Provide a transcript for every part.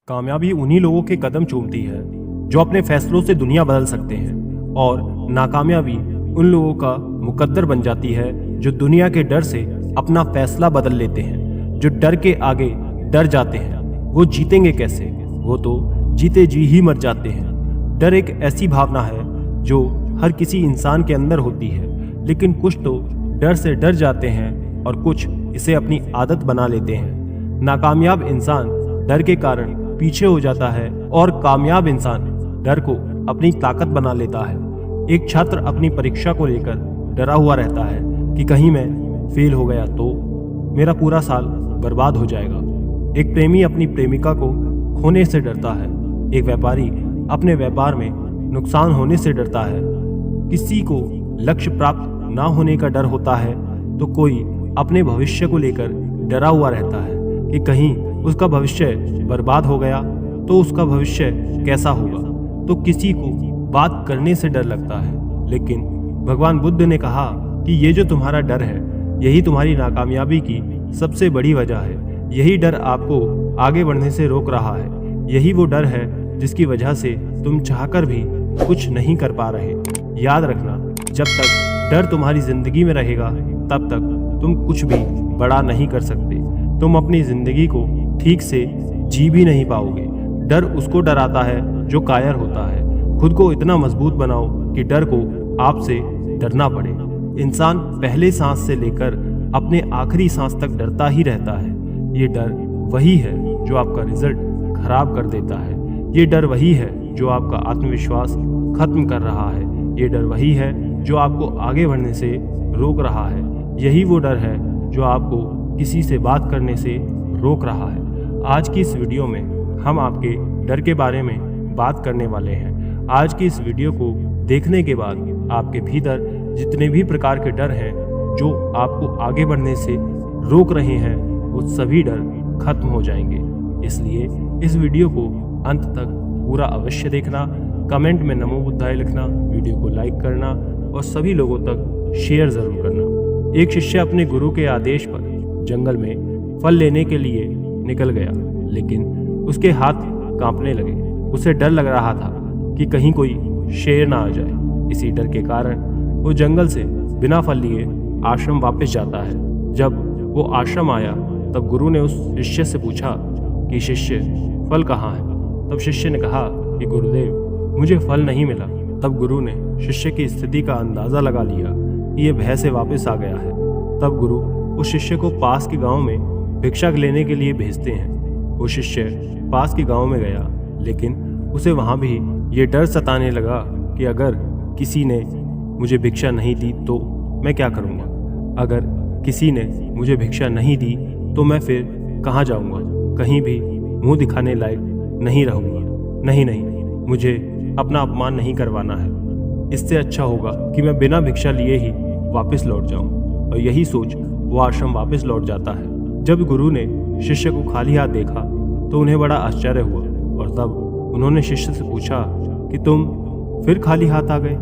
कामयाबी उन्हीं लोगों के कदम चूमती है जो अपने फैसलों से दुनिया बदल सकते हैं, और नाकामयाबी उन लोगों का मुकद्दर बन जाती है जो दुनिया के डर से अपना फैसला बदल लेते हैं। जो डर के आगे डर जाते हैं वो जीतेंगे कैसे, वो तो जीते जी ही मर जाते हैं। डर एक ऐसी भावना है जो हर किसी इंसान के अंदर होती है, लेकिन कुछ तो डर से डर जाते हैं और कुछ इसे अपनी आदत बना लेते हैं। नाकामयाब इंसान डर के कारण पीछे हो जाता है और कामयाब इंसान डर को अपनी ताकत बना लेता है। एक छात्र अपनी परीक्षा को लेकर डरा हुआ रहता है कि कहीं मैं फेल हो गया तो मेरा पूरा साल बर्बाद हो जाएगा। एक प्रेमी अपनी प्रेमिका को खोने से डरता है। एक व्यापारी अपने व्यापार में नुकसान होने से डरता है। किसी को लक्ष्य प्राप्त ना होने का डर होता है तो कोई अपने भविष्य को लेकर डरा हुआ रहता है कि कहीं उसका भविष्य बर्बाद हो गया तो उसका भविष्य कैसा होगा। तो किसी को बात करने से डर लगता है, लेकिन भगवान बुद्ध ने कहा कि ये जो तुम्हारा डर है यही तुम्हारी नाकामयाबी की सबसे बड़ी वजह है। यही डर आपको आगे बढ़ने से रोक रहा है। यही वो डर है जिसकी वजह से तुम चाहकर भी कुछ नहीं कर पा रहे। याद रखना, जब तक डर तुम्हारी जिंदगी में रहेगा तब तक तुम कुछ भी बड़ा नहीं कर सकते। तुम अपनी जिंदगी को ठीक से जी भी नहीं पाओगे। डर उसको डराता है जो कायर होता है। खुद को इतना मजबूत बनाओ कि डर को आपसे डरना पड़े। इंसान पहले सांस से लेकर अपने आखिरी सांस तक डरता ही रहता है। ये डर वही है जो आपका रिजल्ट खराब कर देता है। ये डर वही है जो आपका आत्मविश्वास खत्म कर रहा है। ये डर वही है जो आपको आगे बढ़ने से रोक रहा है। यही वो डर है जो आपको किसी से बात करने से रोक रहा है। आज की इस वीडियो में हम आपके डर के बारे में बात करने वाले हैं। आज की इस वीडियो को देखने के बाद आपके भीतर जितने भी प्रकार के डर हैं जो आपको आगे बढ़ने से रोक रहे हैं वो सभी डर खत्म हो जाएंगे। इसलिए इस वीडियो को अंत तक पूरा अवश्य देखना। कमेंट में नमो बुद्धाय लिखना, वीडियो को लाइक करना और सभी लोगों तक शेयर जरूर करना। एक शिष्य अपने गुरु के आदेश पर जंगल में फल लेने के लिए निकल गया, लेकिन उसके हाथ कांपने लगे। उसे डर लग रहा था कि कहीं कोई शेर ना आ जाए। इसी डर के कारण वो जंगल से बिना फल लिए आश्रम वापस जाता है। जब वो आश्रम आया तब गुरु ने उस शिष्य से पूछा कि शिष्य, फल कहाँ है? तब शिष्य ने कहा कि गुरुदेव, मुझे फल नहीं मिला। तब गुरु ने शिष्य की स्थिति का अंदाजा लगा लिया कि ये भय से वापस आ गया है। तब गुरु उस शिष्य को पास के गांव में भिक्षा लेने के लिए भेजते हैं। वो शिष्य पास के गांव में गया, लेकिन उसे वहां भी ये डर सताने लगा कि अगर किसी ने मुझे भिक्षा नहीं दी तो मैं क्या करूंगा। अगर किसी ने मुझे भिक्षा नहीं दी तो मैं फिर कहाँ जाऊंगा, कहीं भी मुंह दिखाने लायक नहीं रहूंगा। नहीं, मुझे अपना अपमान नहीं करवाना है। इससे अच्छा होगा कि मैं बिना भिक्षा लिए ही वापस लौट जाऊं। और यही सोच वो आश्रम वापस लौट जाता है। जब गुरु ने शिष्य को खाली हाथ देखा तो उन्हें बड़ा आश्चर्य हुआ, और तब उन्होंने शिष्य से पूछा कि तुम फिर खाली हाथ आ गए।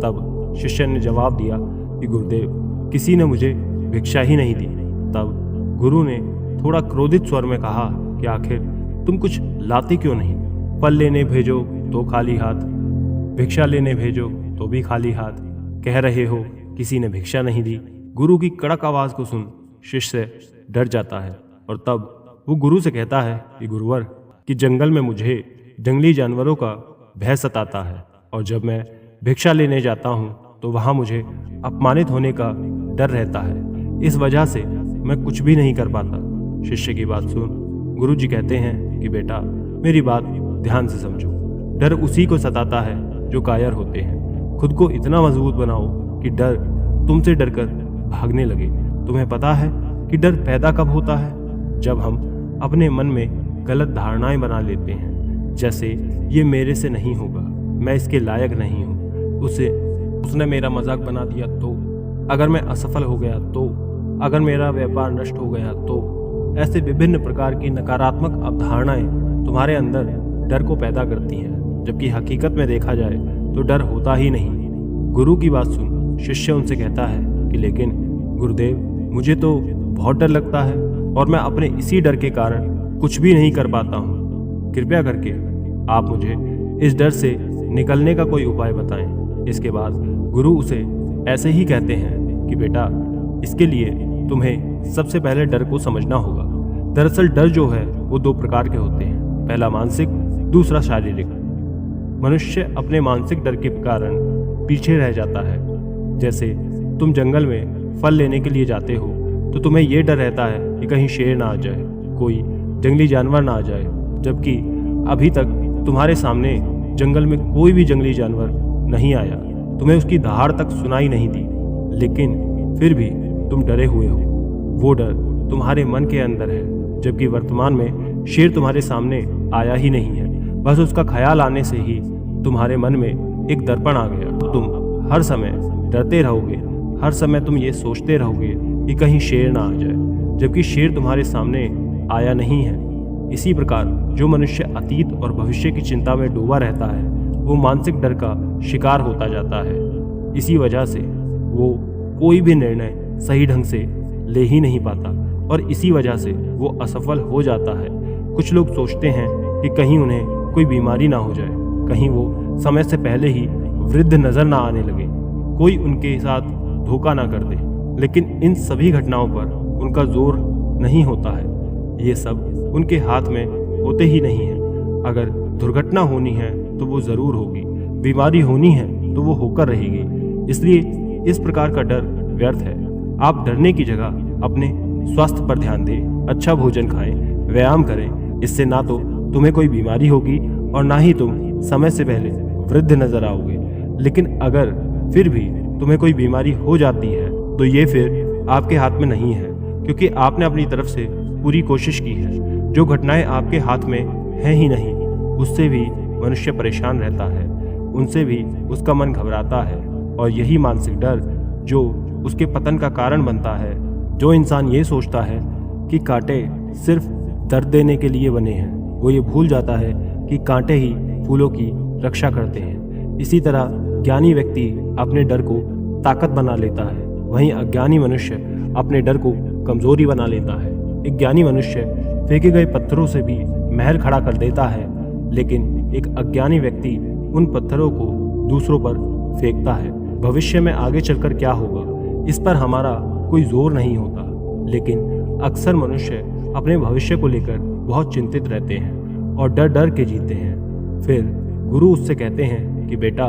तब शिष्य ने जवाब दिया कि गुरुदेव, किसी ने मुझे भिक्षा ही नहीं दी। तब गुरु ने थोड़ा क्रोधित स्वर में कहा कि आखिर तुम कुछ लाते क्यों नहीं? फल लेने भेजो तो खाली हाथ, भिक्षा लेने भेजो तो भी खाली हाथ, कह रहे हो किसी ने भिक्षा नहीं दी। गुरु की कड़क आवाज को सुन शिष्य डर जाता है, और तब वो गुरु से कहता है कि गुरुवर, कि जंगल में मुझे जंगली जानवरों का भय सताता है, और जब मैं भिक्षा लेने जाता हूँ तो वहाँ मुझे अपमानित होने का डर रहता है। इस वजह से मैं कुछ भी नहीं कर पाता। शिष्य की बात सुन गुरु जी कहते हैं कि बेटा, मेरी बात ध्यान से समझो। डर उसी को सताता है जो कायर होते हैं। खुद को इतना मजबूत बनाओ कि डर तुमसे डरकर भागने लगे। तुम्हें पता है कि डर पैदा कब होता है? जब हम अपने मन में गलत धारणाएं बना लेते हैं, जैसे ये मेरे से नहीं होगा, मैं इसके लायक नहीं हूँ, उसने मेरा मजाक बना दिया तो, अगर मैं असफल हो गया तो, अगर मेरा व्यापार नष्ट हो गया तो। ऐसे विभिन्न प्रकार की नकारात्मक अवधारणाएं तुम्हारे अंदर डर को पैदा करती हैं, जबकि हकीकत में देखा जाए तो डर होता ही नहीं। गुरु की बात सुन शिष्य उनसे कहता है कि लेकिन गुरुदेव, मुझे तो बहुत डर लगता है और मैं अपने इसी डर के कारण कुछ भी नहीं कर पाता हूँ। कृपया करके आप मुझे इस डर से निकलने का कोई उपाय बताएं। इसके बाद गुरु उसे ऐसे ही कहते हैं कि बेटा, इसके लिए तुम्हें सबसे पहले डर को समझना होगा। दरअसल डर जो है वो दो प्रकार के होते हैं, पहला मानसिक, दूसरा शारीरिक। मनुष्य अपने मानसिक डर के कारण पीछे रह जाता है। जैसे तुम जंगल में फल लेने के लिए जाते हो तो तुम्हें यह डर रहता है कि कहीं शेर ना आ जाए, कोई जंगली जानवर ना आ जाए, जबकि अभी तक तुम्हारे सामने जंगल में कोई भी जंगली जानवर नहीं आया, तुम्हें उसकी दहाड़ तक सुनाई नहीं दी, लेकिन फिर भी तुम डरे हुए हो। वो डर तुम्हारे मन के अंदर है, जबकि वर्तमान में शेर तुम्हारे सामने आया ही नहीं है। बस उसका ख्याल आने से ही तुम्हारे मन में एक दर्पण आ गया। तुम हर समय डरते रहोगे, हर समय तुम ये सोचते रहोगे कि कहीं शेर ना आ जाए, जबकि शेर तुम्हारे सामने आया नहीं है। इसी प्रकार जो मनुष्य अतीत और भविष्य की चिंता में डूबा रहता है वो मानसिक डर का शिकार होता जाता है। इसी वजह से वो कोई भी निर्णय सही ढंग से ले ही नहीं पाता और इसी वजह से वो असफल हो जाता है। कुछ लोग सोचते हैं कि कहीं उन्हें कोई बीमारी ना हो जाए, कहीं वो समय से पहले ही वृद्ध नजर ना आने लगे, कोई उनके साथ धोखा ना कर दे, लेकिन इन सभी घटनाओं पर उनका जोर नहीं होता है। ये सब उनके हाथ में होते ही नहीं है। अगर दुर्घटना होनी है तो वो जरूर होगी, बीमारी होनी है तो वो होकर रहेगी। इसलिए इस प्रकार का डर व्यर्थ है। आप डरने की जगह अपने स्वास्थ्य पर ध्यान दें, अच्छा भोजन खाएं, व्यायाम करें। इससे ना तो तुम्हें कोई बीमारी होगी और ना ही तुम समय से पहले वृद्ध नजर आओगे। लेकिन अगर फिर भी तुम्हें कोई बीमारी हो जाती है तो ये फिर आपके हाथ में नहीं है, क्योंकि आपने अपनी तरफ से पूरी कोशिश की है। जो घटनाएं आपके हाथ में हैं ही नहीं, उससे भी मनुष्य परेशान रहता है, उनसे भी उसका मन घबराता है, और यही मानसिक डर जो उसके पतन का कारण बनता है। जो इंसान ये सोचता है कि कांटे सिर्फ दर्द देने के लिए बने हैं, वो ये भूल जाता है कि कांटे ही फूलों की रक्षा करते हैं। इसी तरह ज्ञानी व्यक्ति अपने डर को ताकत बना लेता है, वहीं अज्ञानी मनुष्य अपने डर को कमजोरी बना लेता है। एक ज्ञानी मनुष्य फेंके गए पत्थरों से भी महल खड़ा कर देता है, लेकिन एक अज्ञानी व्यक्ति उन पत्थरों को दूसरों पर फेंकता है। भविष्य में आगे चलकर क्या होगा इस पर हमारा कोई जोर नहीं होता, लेकिन अक्सर मनुष्य अपने भविष्य को लेकर बहुत चिंतित रहते हैं और डर डर के जीते हैं। फिर गुरु उससे कहते हैं कि बेटा,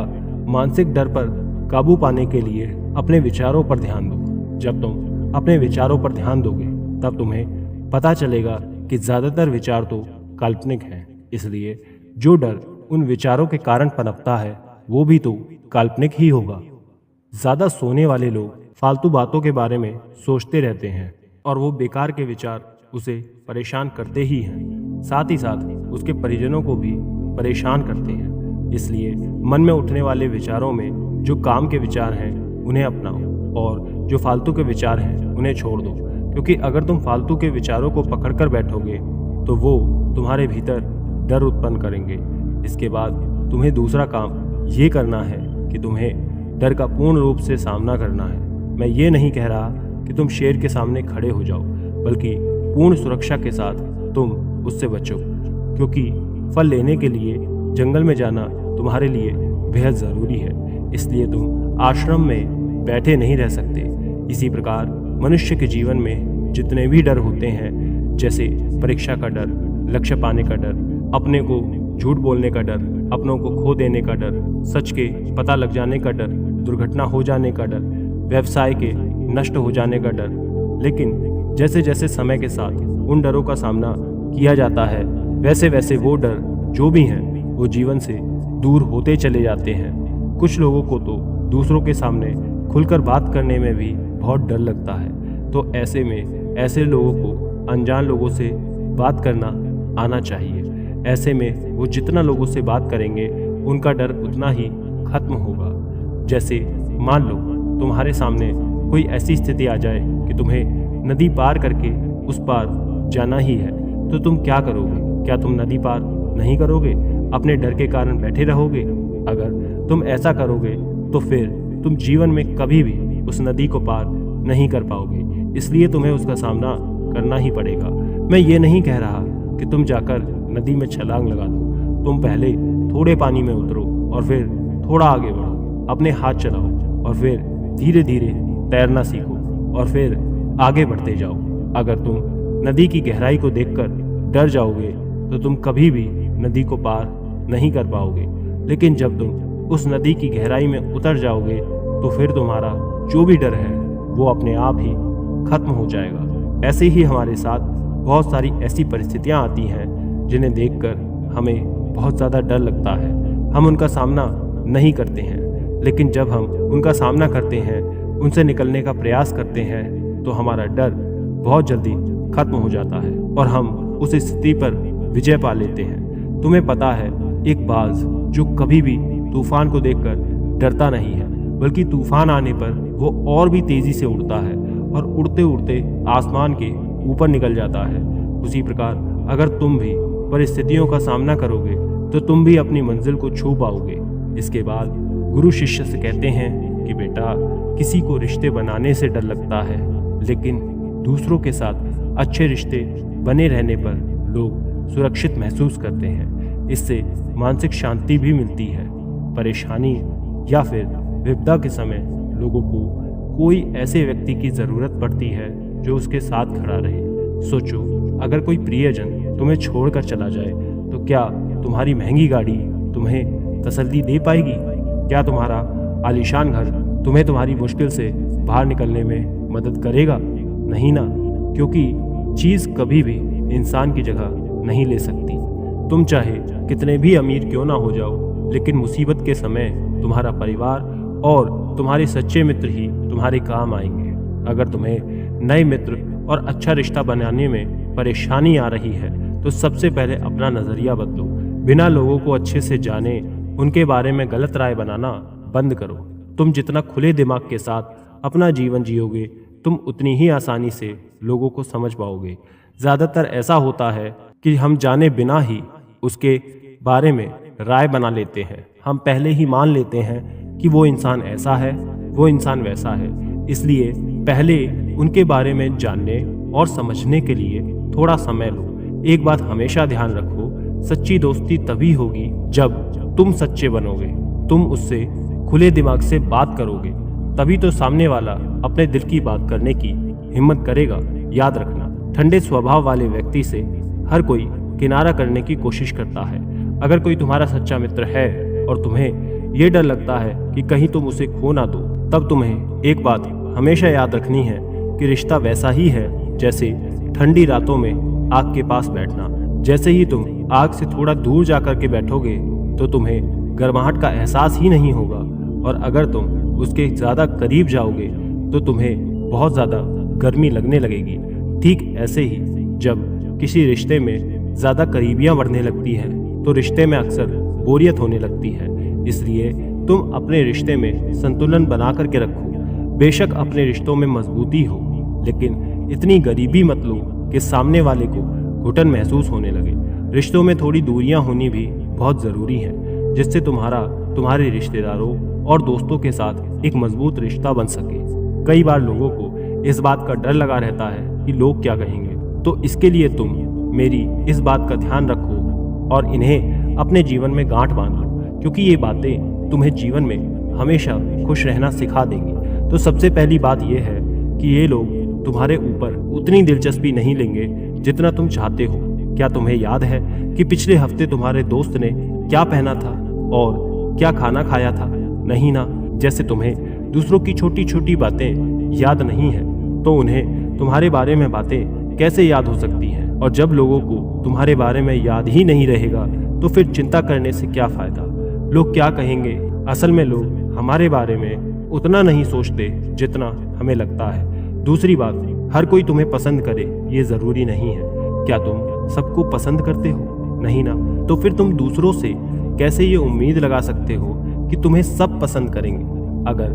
मानसिक डर पर काबू पाने के लिए अपने विचारों पर ध्यान दो। जब तुम अपने विचारों पर ध्यान दोगे तब तुम्हें पता चलेगा कि ज्यादातर विचार तो काल्पनिक हैं। इसलिए जो डर उन विचारों के कारण पनपता है वो भी तो काल्पनिक ही होगा। ज्यादा सोने वाले लोग फालतू बातों के बारे में सोचते रहते हैं और वो बेकार के विचार उसे परेशान करते ही हैं, साथ ही साथ उसके परिजनों को भी परेशान करते हैं। इसलिए मन में उठने वाले विचारों में जो काम के विचार हैं उन्हें अपनाओ और जो फालतू के विचार हैं उन्हें छोड़ दो, क्योंकि अगर तुम फालतू के विचारों को पकड़कर बैठोगे तो वो तुम्हारे भीतर डर उत्पन्न करेंगे। इसके बाद तुम्हें दूसरा काम ये करना है कि तुम्हें डर का पूर्ण रूप से सामना करना है। मैं ये नहीं कह रहा कि तुम शेर के सामने खड़े हो जाओ, बल्कि पूर्ण सुरक्षा के साथ तुम उससे बचो, क्योंकि फल लेने के लिए जंगल में जाना तुम्हारे लिए बेहद ज़रूरी है। इसलिए तुम आश्रम में बैठे नहीं रह सकते। इसी प्रकार मनुष्य के जीवन में जितने भी डर होते हैं, जैसे परीक्षा का डर, लक्ष्य पाने का डर, अपने को झूठ बोलने का डर, अपनों को खो देने का डर, सच के पता लग जाने का डर, दुर्घटना हो जाने का डर, व्यवसाय के नष्ट हो जाने का डर, लेकिन जैसे जैसे समय के साथ उन डरों का सामना किया जाता है वैसे वैसे वो डर जो भी हैं वो जीवन से दूर होते चले जाते हैं। कुछ लोगों को तो दूसरों के सामने खुलकर बात करने में भी बहुत डर लगता है, तो ऐसे में ऐसे लोगों को अनजान लोगों से बात करना आना चाहिए। ऐसे में वो जितना लोगों से बात करेंगे उनका डर उतना ही खत्म होगा। जैसे मान लो तुम्हारे सामने कोई ऐसी स्थिति आ जाए कि तुम्हें नदी पार करके उस पार जाना ही है, तो तुम क्या करोगे? क्या तुम नदी पार नहीं करोगे? अपने डर के कारण बैठे रहोगे? अगर तुम ऐसा करोगे तो फिर तुम जीवन में कभी भी उस नदी को पार नहीं कर पाओगे। इसलिए तुम्हें उसका सामना करना ही पड़ेगा। मैं ये नहीं कह रहा कि तुम जाकर नदी में छलांग लगा दो। तुम पहले थोड़े पानी में उतरो और फिर थोड़ा आगे बढ़ो, अपने हाथ चलाओ और फिर धीरे धीरे तैरना सीखो और फिर आगे बढ़ते जाओ। अगर तुम नदी की गहराई को देखकर डर जाओगे तो तुम कभी भी नदी को पार नहीं कर पाओगे, लेकिन जब तुम उस नदी की गहराई में उतर जाओगे तो फिर तुम्हारा जो भी डर है वो अपने आप ही खत्म हो जाएगा। ऐसे ही हमारे साथ बहुत सारी ऐसी परिस्थितियां आती हैं जिन्हें देखकर हमें बहुत ज़्यादा डर लगता है, हम उनका सामना नहीं करते हैं, लेकिन जब हम उनका सामना करते हैं, उनसे निकलने का प्रयास करते हैं तो हमारा डर बहुत जल्दी खत्म हो जाता है और हम उस स्थिति पर विजय पा लेते हैं। तुम्हें पता है, एक बाज जो कभी भी तूफान को देखकर डरता नहीं है, बल्कि तूफान आने पर वो और भी तेजी से उड़ता है और उड़ते उड़ते आसमान के ऊपर निकल जाता है। उसी प्रकार अगर तुम भी परिस्थितियों का सामना करोगे तो तुम भी अपनी मंजिल को छू पाओगे। इसके बाद गुरु शिष्य से कहते हैं कि बेटा, किसी को रिश्ते बनाने से डर लगता है, लेकिन दूसरों के साथ अच्छे रिश्ते बने रहने पर लोग सुरक्षित महसूस करते हैं। इससे मानसिक शांति भी मिलती है। परेशानी या फिर विपदा के समय लोगों को कोई ऐसे व्यक्ति की ज़रूरत पड़ती है जो उसके साथ खड़ा रहे। सोचो, अगर कोई प्रियजन तुम्हें छोड़कर चला जाए तो क्या तुम्हारी महंगी गाड़ी तुम्हें तसल्ली दे पाएगी? क्या तुम्हारा आलीशान घर तुम्हें तुम्हारी मुश्किल से बाहर निकलने में मदद करेगा? नहीं ना, क्योंकि चीज़ कभी भी इंसान की जगह नहीं ले सकती। तुम चाहे कितने भी अमीर क्यों ना हो जाओ, लेकिन मुसीबत के समय तुम्हारा परिवार और तुम्हारे सच्चे मित्र ही तुम्हारे काम आएंगे। अगर तुम्हें नए मित्र और अच्छा रिश्ता बनाने में परेशानी आ रही है तो सबसे पहले अपना नज़रिया बदलो। बिना लोगों को अच्छे से जाने उनके बारे में गलत राय बनाना बंद करो। तुम जितना खुले दिमाग के साथ अपना जीवन जियोगे, तुम उतनी ही आसानी से लोगों को समझ पाओगे। ज़्यादातर ऐसा होता है कि हम जाने बिना ही उसके बारे में राय बना लेते हैं। हम पहले ही मान लेते हैं कि वो इंसान ऐसा है, वो इंसान वैसा है। इसलिए पहले उनके बारे में जानने और समझने के लिए थोड़ा समय लो। एक बात हमेशा ध्यान रखो, सच्ची दोस्ती तभी होगी जब तुम सच्चे बनोगे, तुम उससे खुले दिमाग से बात करोगे, तभी तो सामने वाला अपने दिल की बात करने की हिम्मत करेगा। याद रखना, ठंडे स्वभाव वाले व्यक्ति से हर कोई किनारा करने की कोशिश करता है। अगर कोई तुम्हारा सच्चा मित्र है और तुम्हें ये डर लगता है कि कहीं तुम उसे खो ना दो, तब तुम्हें एक बात हमेशा याद रखनी है कि रिश्ता वैसा ही है जैसे ठंडी रातों में आग के पास बैठना। जैसे ही तुम आग से थोड़ा दूर जाकर के बैठोगे तो तुम्हें गर्माहट का एहसास ही नहीं होगा, और अगर तुम उसके ज़्यादा करीब जाओगे तो तुम्हें बहुत ज़्यादा गर्मी लगने लगेगी। ठीक ऐसे ही जब किसी रिश्ते में ज़्यादा करीबियाँ बढ़ने लगती हैं तो रिश्ते में अक्सर बोरियत होने लगती है। इसलिए तुम अपने रिश्ते में संतुलन बना करके रखो। बेशक अपने रिश्तों में मजबूती हो, लेकिन इतनी गरीबी मत लो कि सामने वाले को घुटन महसूस होने लगे। रिश्तों में थोड़ी दूरियां होनी भी बहुत ज़रूरी है, जिससे तुम्हारे रिश्तेदारों और दोस्तों के साथ एक मजबूत रिश्ता बन सके। कई बार लोगों को इस बात का डर लगा रहता है कि लोग क्या कहेंगे, तो इसके लिए तुम मेरी इस बात का ध्यान रखो और इन्हें अपने जीवन में गांठ बांध लो, क्योंकि ये बातें तुम्हें जीवन में हमेशा खुश रहना सिखा देंगी। तो सबसे पहली बात यह है कि ये लोग तुम्हारे ऊपर उतनी दिलचस्पी नहीं लेंगे जितना तुम चाहते हो। क्या तुम्हें याद है कि पिछले हफ्ते तुम्हारे दोस्त ने क्या पहना था और क्या खाना खाया था? नहीं ना। जैसे तुम्हें दूसरों की छोटी छोटी बातें याद नहीं है तो उन्हें तुम्हारे बारे में बातें कैसे याद हो सकती हैं? और जब लोगों को तुम्हारे बारे में याद ही नहीं रहेगा तो फिर चिंता करने से क्या फ़ायदा? लोग क्या कहेंगे? असल में लोग हमारे बारे में उतना नहीं सोचते जितना हमें लगता है। दूसरी बात, हर कोई तुम्हें पसंद करे ये ज़रूरी नहीं है। क्या तुम सबको पसंद करते हो? नहीं ना। तो फिर तुम दूसरों से कैसे ये उम्मीद लगा सकते हो कि तुम्हें सब पसंद करेंगे? अगर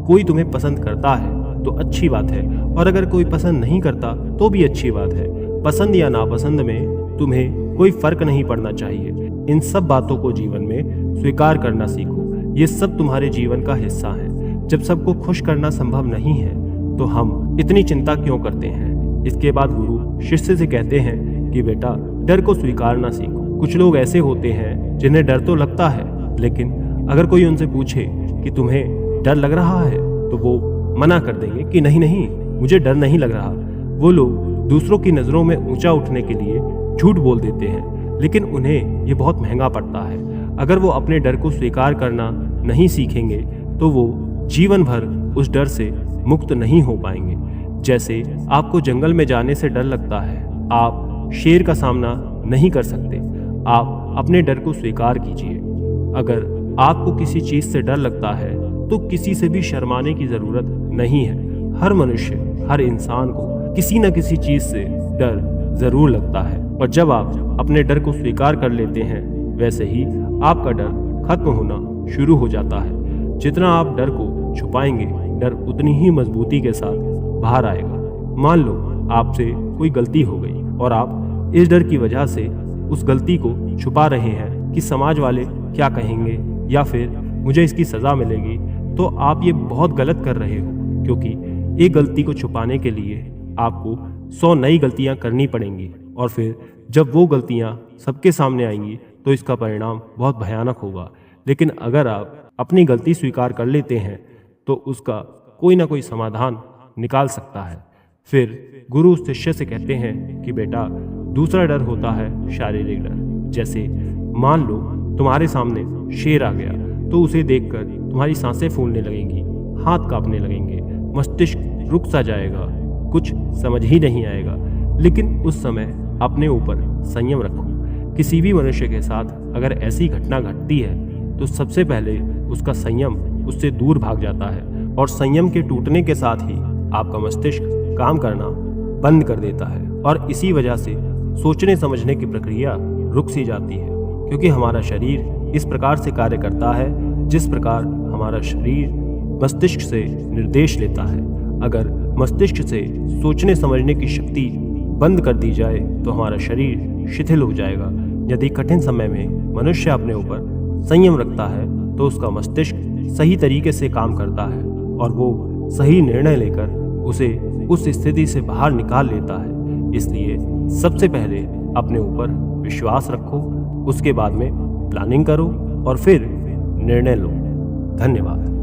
कोई तुम्हें पसंद करता है तो अच्छी बात है, और अगर कोई पसंद नहीं करता तो भी अच्छी बात है। पसंद या नापसंद में तुम्हें कोई फर्क नहीं पड़ना चाहिए। इन सब बातों को जीवन में स्वीकार करना सीखो। ये सब तुम्हारे जीवन का हिस्सा है। जब सबको खुश करना संभव नहीं है तो हम इतनी चिंता क्यों करते हैं? इसके बाद गुरु शिष्य से कहते हैं कि बेटा, डर को स्वीकारना सीखो। कुछ लोग ऐसे होते हैं जिन्हें डर तो लगता है, लेकिन अगर कोई उनसे पूछे कि तुम्हें डर लग रहा है तो वो मना कर देंगे कि नहीं नहीं, मुझे डर नहीं लग रहा। वो लोग दूसरों की नज़रों में ऊंचा उठने के लिए झूठ बोल देते हैं, लेकिन उन्हें ये बहुत महंगा पड़ता है। अगर वो अपने डर को स्वीकार करना नहीं सीखेंगे तो वो जीवन भर उस डर से मुक्त नहीं हो पाएंगे। जैसे आपको जंगल में जाने से डर लगता है, आप शेर का सामना नहीं कर सकते। आप अपने डर को स्वीकार कीजिए। अगर आपको किसी चीज से डर लगता है तो किसी से भी शर्माने की जरूरत नहीं है। हर मनुष्य, हर इंसान को किसी न किसी चीज से डर जरूर लगता है, और जब आप अपने डर को स्वीकार कर लेते हैं वैसे ही आपका डर खत्म होना शुरू हो जाता है। जितना आप डर को छुपाएंगे, डर उतनी ही मजबूती के साथ बाहर आएगा। मान लो आपसे कोई गलती हो गई और आप इस डर की वजह से उस गलती को छुपा रहे हैं कि समाज वाले क्या कहेंगे या फिर मुझे इसकी सज़ा मिलेगी, तो आप ये बहुत गलत कर रहे हो, क्योंकि एक गलती को छुपाने के लिए आपको 100 नई गलतियां करनी पड़ेंगी, और फिर जब वो गलतियां सबके सामने आएंगी तो इसका परिणाम बहुत भयानक होगा। लेकिन अगर आप अपनी गलती स्वीकार कर लेते हैं तो उसका कोई ना कोई समाधान निकाल सकता है। फिर गुरु उस शिष्य से कहते हैं कि बेटा, दूसरा डर होता है शारीरिक डर। जैसे मान लो तुम्हारे सामने शेर आ गया तो उसे देखकर तुम्हारी सांसें फूलने लगेंगी, हाथ कांपने लगेंगे, मस्तिष्क रुक सा जाएगा, कुछ समझ ही नहीं आएगा। लेकिन उस समय अपने ऊपर संयम रखो। किसी भी मनुष्य के साथ अगर ऐसी घटना घटती है तो सबसे पहले उसका संयम उससे दूर भाग जाता है, और संयम के टूटने के साथ ही आपका मस्तिष्क काम करना बंद कर देता है, और इसी वजह से सोचने समझने की प्रक्रिया रुक सी जाती है। क्योंकि हमारा शरीर इस प्रकार से कार्य करता है जिस प्रकार हमारा शरीर मस्तिष्क से निर्देश लेता है। अगर मस्तिष्क से सोचने समझने की शक्ति बंद कर दी जाए तो हमारा शरीर शिथिल हो जाएगा। यदि कठिन समय में मनुष्य अपने ऊपर संयम रखता है तो उसका मस्तिष्क सही तरीके से काम करता है और वो सही निर्णय लेकर उसे उस स्थिति से बाहर निकाल लेता है। इसलिए सबसे पहले अपने ऊपर विश्वास रखो, उसके बाद में प्लानिंग करो और फिर निर्णय लो। धन्यवाद।